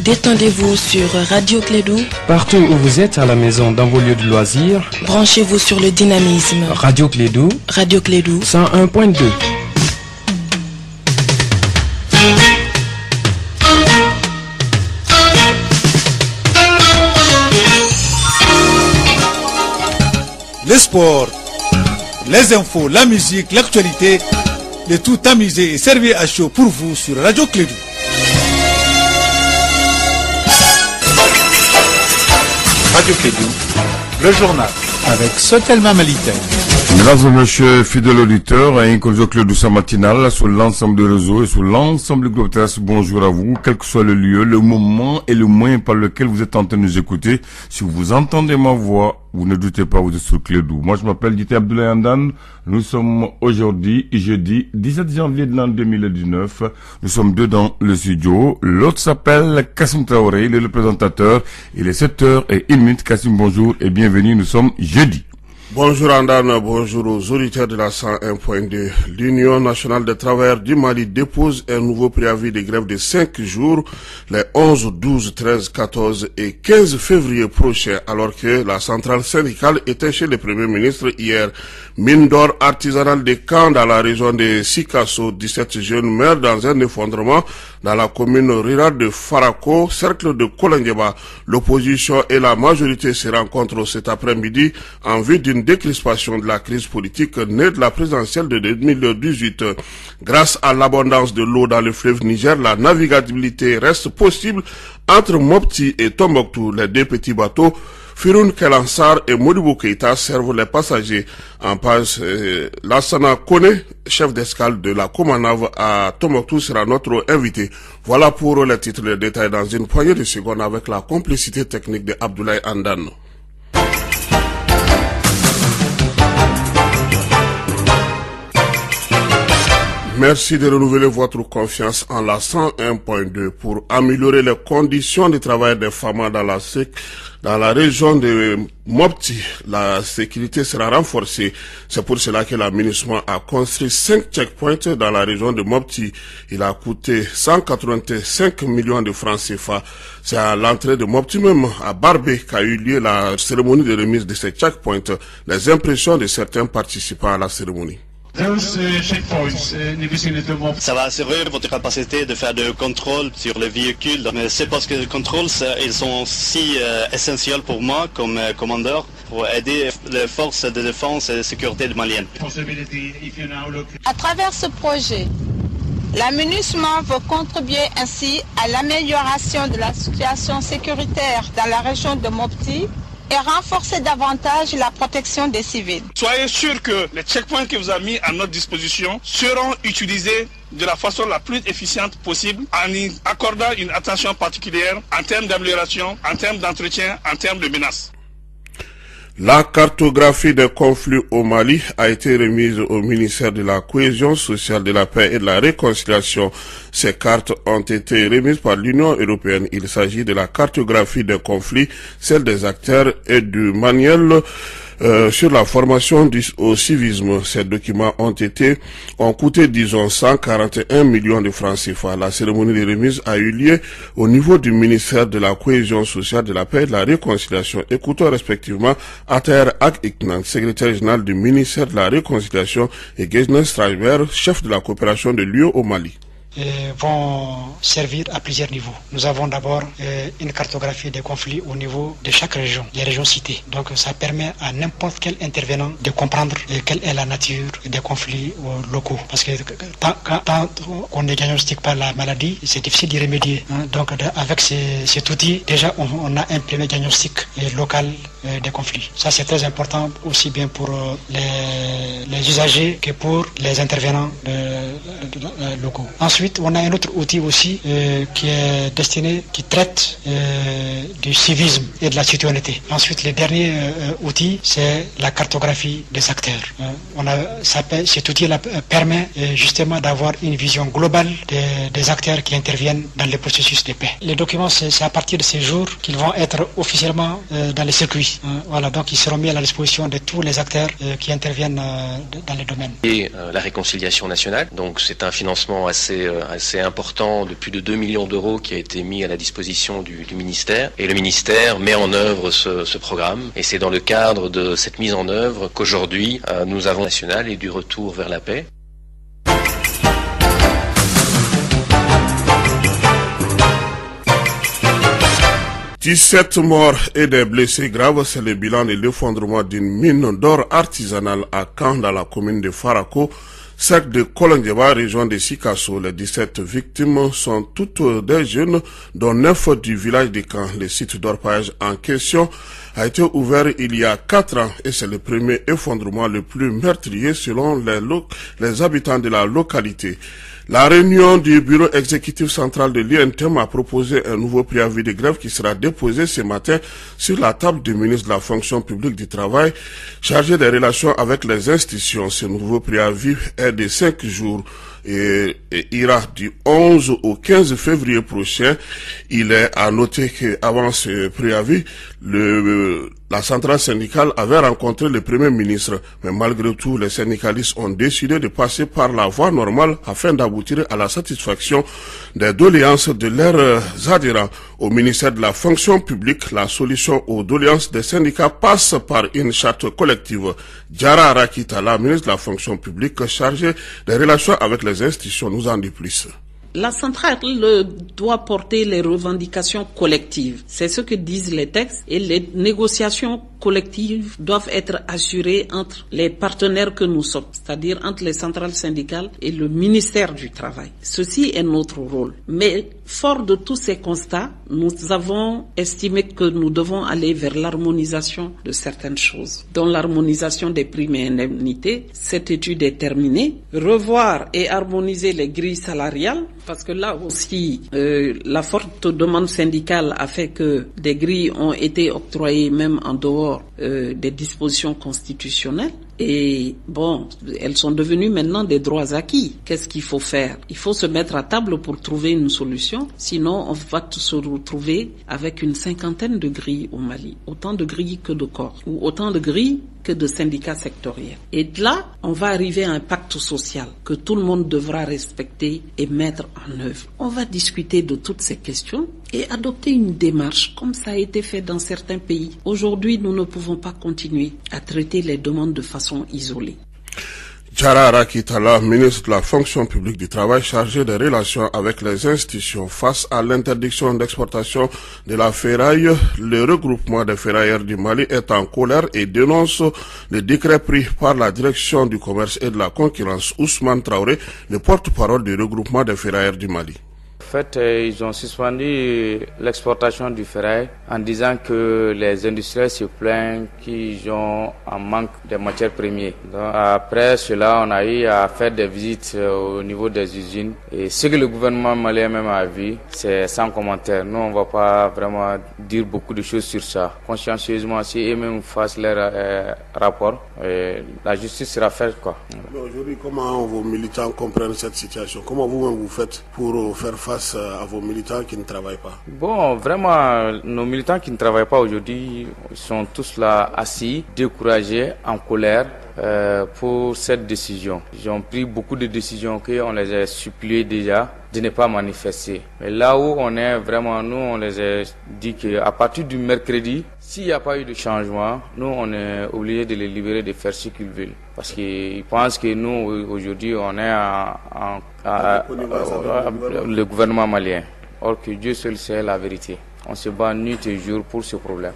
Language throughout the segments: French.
Détendez-vous sur Radio Clédou. Partout où vous êtes, à la maison, dans vos lieux de loisirs. Branchez-vous sur le dynamisme. Radio Clédou. Radio Clédou. 101.2. Les sports, les infos, la musique, l'actualité, le tout amusé et servi à chaud pour vous sur Radio Clédou. Radio Clédou, le journal avec Sotelma Malitaï. Mesdames et messieurs, fidèles auditeurs, un Radio Clédou matinal sur l'ensemble des réseaux et sur l'ensemble du groupe TAS. Bonjour à vous, quel que soit le lieu, le moment et le moyen par lequel vous êtes en train de nous écouter. Si vous entendez ma voix, vous ne doutez pas, vous êtes sur Clédou. Moi, je m'appelle Dité Abdoulaye Andan. Nous sommes aujourd'hui, jeudi, 17 janvier de l'an 2019. Nous sommes deux dans le studio. L'autre s'appelle Kassim Traoré, il est le présentateur. Il est 7h01. Kassim, bonjour et bienvenue. Nous sommes jeudi. Bonjour Andan, bonjour aux auditeurs de la 101.2. L'Union nationale des travailleurs du Mali dépose un nouveau préavis de grève de 5 jours, les 11, 12, 13, 14 et 15 février prochains, alors que la centrale syndicale était chez le Premier ministre hier. Mine d'or artisanale de Caen dans la région de Sikasso, 17 jeunes meurent dans un effondrement dans la commune rurale de Farako, cercle de Kolangeba. L'opposition et la majorité se rencontrent cet après-midi en vue d'une décrispation de la crise politique née de la présidentielle de 2018. Grâce à l'abondance de l'eau dans le fleuve Niger, la navigabilité reste possible entre Mopti et Tombouctou. Les deux petits bateaux Firoun Kelansar et Modibo Keita servent les passagers. En passe, Lassana Kone, chef d'escale de la Comanave à Tombouctou, sera notre invité. Voilà pour les titres et les détails dans une poignée de secondes avec la complicité technique de Abdoulaye Andan. Merci de renouveler votre confiance en la 101.2 pour améliorer les conditions de travail des femmes dans la région de Mopti. La sécurité sera renforcée. C'est pour cela que l'aménagement a construit 5 checkpoints dans la région de Mopti. Il a coûté 185 millions de francs CFA. C'est à l'entrée de Mopti même, à Barbé, qu'a eu lieu la cérémonie de remise de ces checkpoints. Les impressions de certains participants à la cérémonie. Ça va assurer votre capacité de faire des contrôles sur les véhicules. Mais c'est parce que les contrôles, ils sont si essentiels pour moi comme commandeur pour aider les forces de défense et de sécurité maliennes. À travers ce projet, l'aménagement va contribuer ainsi à l'amélioration de la situation sécuritaire dans la région de Mopti et renforcer davantage la protection des civils. Soyez sûr que les checkpoints que vous avez mis à notre disposition seront utilisés de la façon la plus efficiente possible en y accordant une attention particulière en termes d'amélioration, en termes d'entretien, en termes de menaces. La cartographie des conflits au Mali a été remise au ministère de la Cohésion sociale, de la paix et de la réconciliation. Ces cartes ont été remises par l'Union européenne. Il s'agit de la cartographie des conflits, celle des acteurs et du manuel sur la formation au civisme. Ces documents ont coûté, disons, 141 millions de francs CFA. La cérémonie de remise a eu lieu au niveau du ministère de la Cohésion sociale, de la paix et de la réconciliation. Écoutons respectivement Ataer Ak Iknan, secrétaire général du ministère de la réconciliation, et Gesner Streiber, chef de la coopération de l'UE au Mali. Vont servir à plusieurs niveaux. Nous avons d'abord une cartographie des conflits au niveau de chaque région, les régions citées. Donc ça permet à n'importe quel intervenant de comprendre quelle est la nature des conflits locaux. Parce que tant qu'on ne diagnostique pas la maladie, c'est difficile d'y remédier. Donc avec cet outil, déjà on a un premier diagnostic local des conflits. Ça c'est très important aussi bien pour les usagers que pour les intervenants locaux. Ensuite, on a un autre outil aussi qui est destiné, qui traite du civisme et de la citoyenneté. Ensuite, le dernier outil, c'est la cartographie des acteurs. Cet outil permet justement d'avoir une vision globale des acteurs qui interviennent dans le processus de paix. Les documents, c'est à partir de ces jours qu'ils vont être officiellement dans les circuits. Voilà, donc ils seront mis à la disposition de tous les acteurs qui interviennent dans les domaines. Et la réconciliation nationale, donc c'est un financement assez assez important de plus de 2 millions d'euros qui a été mis à la disposition du ministère. Et le ministère met en œuvre ce programme. Et c'est dans le cadre de cette mise en œuvre qu'aujourd'hui, nous avons national et du retour vers la paix. « 17 morts et des blessés graves, c'est le bilan de l'effondrement d'une mine d'or artisanale à Caen dans la commune de Farako, cercle de Kolondiaba, région de Sikasso. Les 17 victimes sont toutes des jeunes, dont 9 du village de Caen. Le site d'orpaillage en question a été ouvert il y a 4 ans et c'est le premier effondrement le plus meurtrier selon les habitants de la localité. La réunion du bureau exécutif central de l'UNTEM a proposé un nouveau préavis de grève qui sera déposé ce matin sur la table du ministre de la fonction publique du travail chargé des relations avec les institutions. Ce nouveau préavis est de 5 jours et ira du 11 au 15 février prochain. Il est à noter qu'avant ce préavis, la centrale syndicale avait rencontré le Premier ministre, mais malgré tout, les syndicalistes ont décidé de passer par la voie normale afin d'aboutir à la satisfaction des doléances de leurs adhérents. Au ministère de la fonction publique, la solution aux doléances des syndicats passe par une charte collective. Diara Rakita, la ministre de la fonction publique chargée des relations avec les institutions, nous en dit plus. La centrale doit porter les revendications collectives. C'est ce que disent les textes et les négociations collectives doivent être assurées entre les partenaires que nous sommes, c'est-à-dire entre les centrales syndicales et le ministère du Travail. Ceci est notre rôle. Mais fort de tous ces constats, nous avons estimé que nous devons aller vers l'harmonisation de certaines choses, dont l'harmonisation des primes et indemnités. Cette étude est terminée. Revoir et harmoniser les grilles salariales, parce que là aussi, la forte demande syndicale a fait que des grilles ont été octroyées même en dehors des dispositions constitutionnelles. Et bon, elles sont devenues maintenant des droits acquis. Qu'est-ce qu'il faut faire? Il faut se mettre à table pour trouver une solution. Sinon, on va se retrouver avec une 50aine de grilles au Mali. Autant de grilles que de corps. Ou autant de grilles que de syndicats sectoriels. Et là, on va arriver à un pacte social que tout le monde devra respecter et mettre en œuvre. On va discuter de toutes ces questions et adopter une démarche comme ça a été fait dans certains pays. Aujourd'hui, nous ne pouvons pas continuer à traiter les demandes de façon isolée. Diara Rakitala, ministre de la fonction publique du travail chargé des relations avec les institutions. Face à l'interdiction d'exportation de la ferraille, le regroupement des ferrailleurs du Mali est en colère et dénonce le décret pris par la direction du commerce et de la concurrence. Ousmane Traoré, le porte-parole du regroupement des ferrailleurs du Mali. En fait, ils ont suspendu l'exportation du ferraille en disant que les industriels se plaignent qu'ils ont un manque de matières premières. Donc, après cela, on a eu à faire des visites au niveau des usines. Et ce que le gouvernement malien même a vu, c'est sans commentaire. Nous, on ne va pas vraiment dire beaucoup de choses sur ça. Consciencieusement, si eux-mêmes fassent leur rapport, la justice sera faite, quoi. Mais aujourd'hui, comment vos militants comprennent cette situation? Comment vous-même vous faites pour faire face à vos militants qui ne travaillent pas? Bon, vraiment, nos militants qui ne travaillent pas aujourd'hui sont tous là assis, découragés, en colère pour cette décision. Ils ont pris beaucoup de décisions qu'on les a suppliés déjà de ne pas manifester. Mais là où on est vraiment, nous on les a dit qu'à partir du mercredi, s'il n'y a pas eu de changement, nous on est obligé de les libérer de faire ce qu'ils veulent. Parce qu'ils pensent que nous aujourd'hui on est le gouvernement malien. Or que Dieu seul sait la vérité. On se bat nuit et jour pour ce problème.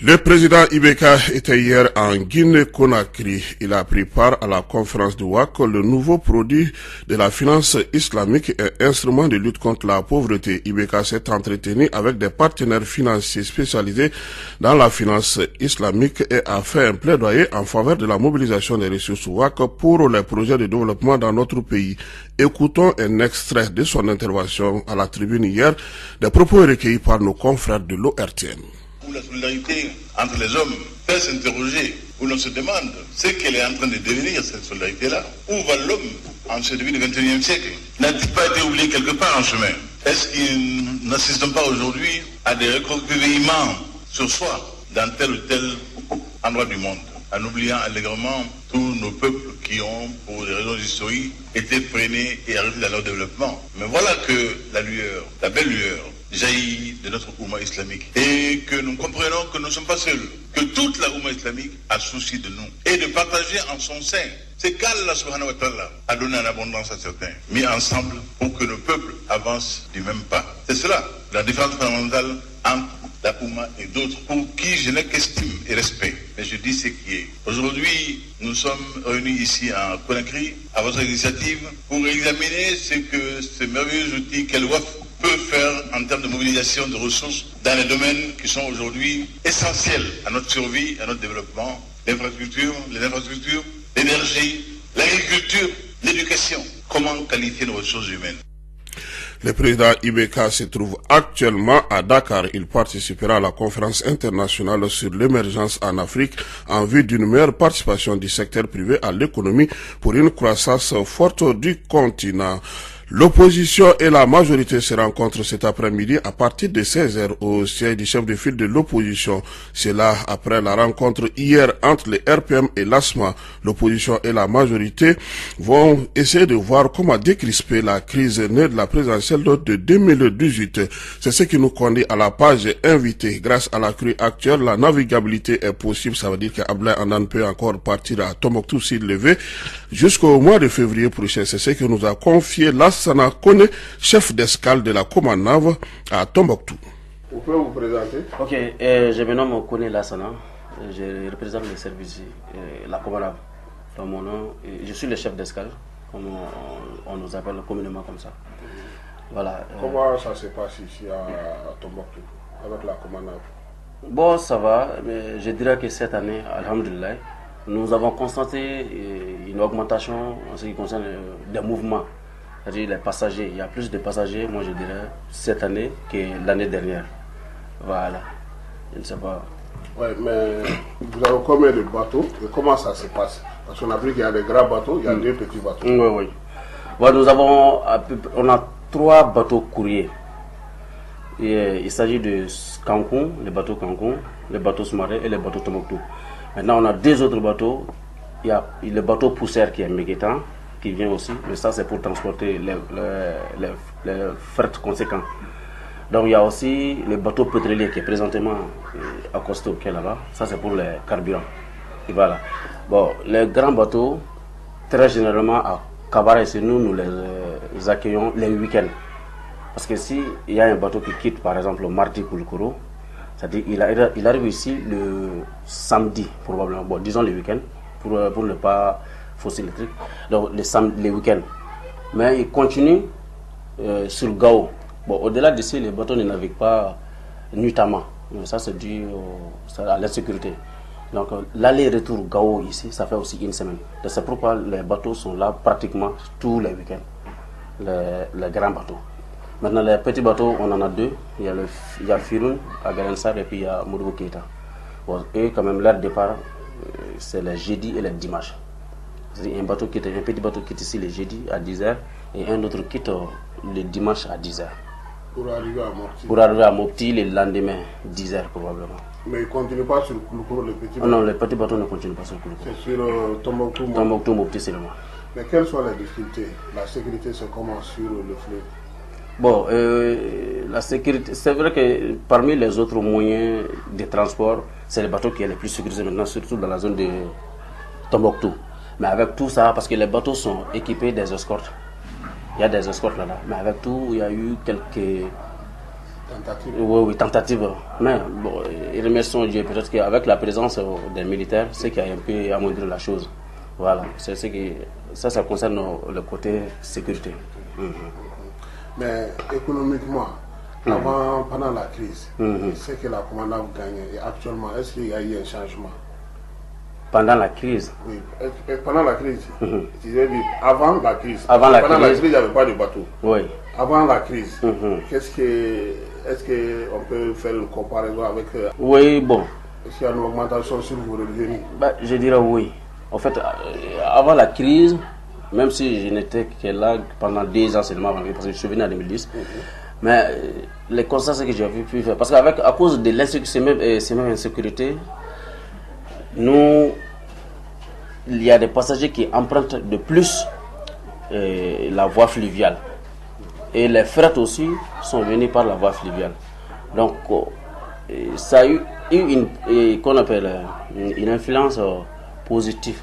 Le président Ibeka était hier en Guinée-Conakry. Il a pris part à la conférence de WAC, le nouveau produit de la finance islamique et instrument de lutte contre la pauvreté. Ibeka s'est entretenu avec des partenaires financiers spécialisés dans la finance islamique et a fait un plaidoyer en faveur de la mobilisation des ressources WAC pour les projets de développement dans notre pays. Écoutons un extrait de son intervention à la tribune hier, des propos recueillis par nos confrères de l'ORTM. Où la solidarité entre les hommes peut s'interroger, où l'on se demande ce qu'elle est en train de devenir, cette solidarité-là. Où va l'homme en ce début du XXIe siècle? N'a-t-il pas été oublié quelque part en chemin? Est-ce qu'ils n'assistent pas aujourd'hui à des recroquevillements sur soi dans tel ou tel endroits du monde, en oubliant allègrement tous nos peuples qui ont, pour des raisons historiques, été freinés et arrêtés dans leur développement. Mais voilà que la lueur, la belle lueur, jaillit de notre Oumma islamique et que nous comprenons que nous ne sommes pas seuls, que toute la Oumma islamique a souci de nous et de partager en son sein ce qu'Allah subhanahu wa ta'ala a donné en abondance à certains, mis ensemble pour que nos peuples avancent du même pas. C'est cela, la différence fondamentale entre la Oumma et d'autres pour qui je n'ai qu'estime et respect. Mais je dis ce qui est. Aujourd'hui, nous sommes réunis ici à Conakry, à votre initiative, pour examiner ce que ce merveilleux outil qu'est le WAF peut faire en termes de mobilisation de ressources dans les domaines qui sont aujourd'hui essentiels à notre survie, à notre développement, l'infrastructure, les infrastructures, l'énergie, l'agriculture, l'éducation. Comment qualifier nos ressources humaines? Le président Ibeka se trouve actuellement à Dakar. Il participera à la conférence internationale sur l'émergence en Afrique en vue d'une meilleure participation du secteur privé à l'économie pour une croissance forte du continent. L'opposition et la majorité se rencontrent cet après-midi à partir de 16h au siège du chef de file de l'opposition. C'est là après la rencontre hier entre les RPM et l'ASMA. L'opposition et la majorité vont essayer de voir comment décrisper la crise née de la présidentielle de 2018. C'est ce qui nous conduit à la page invitée. Grâce à la crue actuelle, la navigabilité est possible. Ça veut dire qu'Ablaye Andan peut encore partir à Tombouctou s'il le veut jusqu'au mois de février prochain. C'est ce que nous a confié Lassana Kone, chef d'escale de la Comanave à Tombouctou. Vous pouvez vous présenter? Ok, je me nomme Kone Lassana, je représente le service la Comanave. Dans mon nom, je suis le chef d'escale, comme on nous appelle communément comme ça. Voilà. Comment ça se passe ici à Tombouctou avec la Comanave? Bon, ça va, mais je dirais que cette année, alhamdoulilah, nous avons constaté une augmentation en ce qui concerne des mouvements. C'est-à-dire les passagers, il y a plus de passagers, moi je dirais, cette année que l'année dernière. Voilà, je ne sais pas. Oui, mais vous avez combien de bateaux et comment ça se passe? Parce qu'on a vu qu'il y a des grands bateaux, il y a deux petits bateaux. Oui, oui. Bon, on a 3 bateaux courriers. Et il s'agit de Cancun, les bateaux Cancun, les bateaux Soumaré et les bateaux Tombouctou. Maintenant, on a 2 autres bateaux. Il y a le bateau Poussière qui est Méguétan, qui vient aussi, mais ça c'est pour transporter les fret conséquents. Donc il y a aussi le bateau pétrolier qui est présentement à Costo, qui est là-bas. Ça c'est pour les carburants. Et voilà. Bon, les grands bateaux, très généralement à Cabaret, c'est nous les accueillons les week-ends. Parce que si il y a un bateau qui quitte par exemple le mardi Koulikoro, c'est-à-dire il arrive ici le samedi probablement, bon disons le week-end, pour ne pas fausser le truc, donc les week-ends. Mais il continue sur Gao. Bon, au-delà d'ici, les bateaux ne naviguent pas nuitamment. Ça, c'est dû à l'insécurité. Donc, l'aller-retour Gao ici, ça fait aussi une semaine. C'est pourquoi les bateaux sont là pratiquement tous les week-ends. Les grands bateaux. Maintenant, les petits bateaux, on en a 2. Il y a Firoun à Garensar et puis il y a Moudou Keita. Bon, et quand même, leur départ, c'est les jeudis et les dimanches. C'est-à-dire un petit bateau quitte ici le jeudi à 10h et un autre quitte le dimanche à 10h. Pour arriver à Mopti. Pour arriver à Mopti le lendemain, 10h probablement. Mais il ne continue pas sur le Koulikoro, le petit bateau? Non, les petits bateaux ne continuent pas sur le Koulikoro. C'est sur Tombouctou, Tombouctou, Mopti seulement. Mais quelles sont les difficultés? La sécurité, c'est comment sur le fleuve? Bon, la sécurité, c'est vrai que parmi les autres moyens de transport, c'est le bateau qui est le plus sécurisé maintenant, surtout dans la zone de Tombouctou. Mais avec tout ça, parce que les bateaux sont équipés des escortes. Il y a des escortes là-bas. Mais avec tout, il y a eu quelques tentatives. Oui, tentatives. Mais bon, remercions Dieu. Peut-être qu'avec la présence des militaires, c'est qui a un peu amoindri la chose. Voilà. C'est ce qui, ça concerne le côté sécurité. Mais économiquement, pendant la crise, c'est que la Comanave gagnait. Et actuellement, est-ce qu'il y a eu un changement? Pendant la crise? Oui, pendant la crise. Avant la crise. Avant la pendant crise, la crise, il n'y avait pas de bateau. Oui. Avant la crise, est-ce qu'on peut faire une comparaison avec... Oui, bon. Est-ce qu'il y a une augmentation sur vos revenus? Je dirais oui. En fait, avant la crise, même si je n'étais que là pendant 2 ans seulement, parce que je suis venu en 2010, mais les constats que j'ai pu faire, parce qu'à cause de l'insécurité, ces mêmes insécurités, nous, il y a des passagers qui empruntent de plus la voie fluviale. Et les fret aussi sont venus par la voie fluviale. Donc, ça a eu une influence positive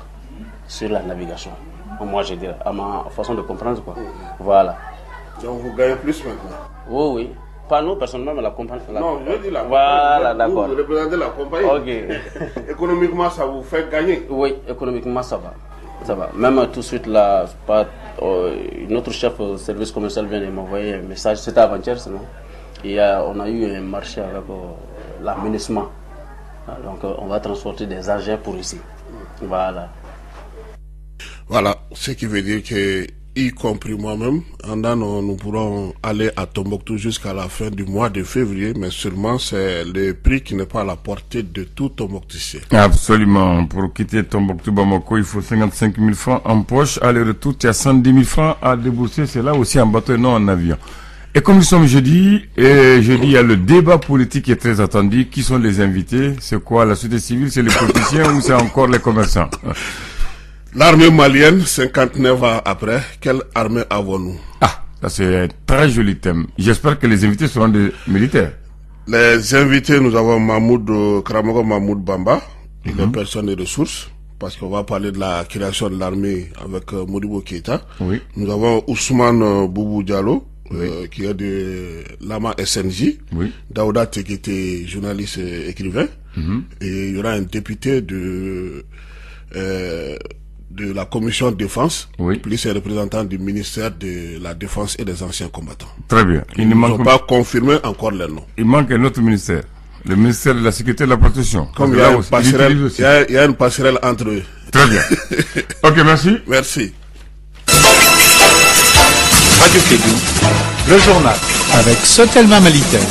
sur la navigation. Moi, je dirais, à ma façon de comprendre, quoi. Voilà. Donc, vous gagnez plus maintenant? Oui, oui. Pas nous, personnellement, mais la compagnie. Non, je dis la compagnie. Voilà, d'accord. Vous représentez la compagnie. Ok. Économiquement, ça vous fait gagner? Oui, économiquement, ça va. Ça va. Même tout de suite, là, notre chef service commercial vient de m'envoyer un message. C'était avant-hier, sinon. Et on a eu un marché avec l'aménagement. Donc, on va transporter des agents pour ici. Voilà. Voilà, ce qui veut dire que, y compris moi-même, nous pourrons aller à Tombouctou jusqu'à la fin du mois de février, mais seulement c'est le prix qui n'est pas à la portée de tout Tombouctien. Absolument. Pour quitter Tombouctou Bamako, il faut 55 000 francs en poche. Aller-retour, il y a 110 000 francs à débourser. C'est là aussi en bateau et non en avion. Et comme nous sommes jeudi, il y a le débat politique qui est très attendu. Qui sont les invités? C'est quoi? La société civile, c'est les politiciens ou c'est encore les commerçants? L'armée malienne, 59 ans après, quelle armée avons-nous? Ah, ça c'est un très joli thème. J'espère que les invités seront des militaires. Les invités, nous avons Karamogo Mahmoud Bamba, il est personne et ressources, parce qu'on va parler de la création de l'armée avec Modibo Keïta. Oui. Nous avons Ousmane Boubou Diallo, qui est de Lama SNJ. Oui. Daouda Tekete, journaliste et écrivain. Et il y aura un député de la commission de défense, plus les représentants du ministère de la défense et des anciens combattants. Très bien. Ils n'ont pas confirmé encore les noms. Il manque un autre ministère, le ministère de la sécurité et de la protection. Comme il y a une passerelle entre eux. Très bien. Ok, merci. Merci. Radio Kédou, le journal avec Sotelma Malitaire.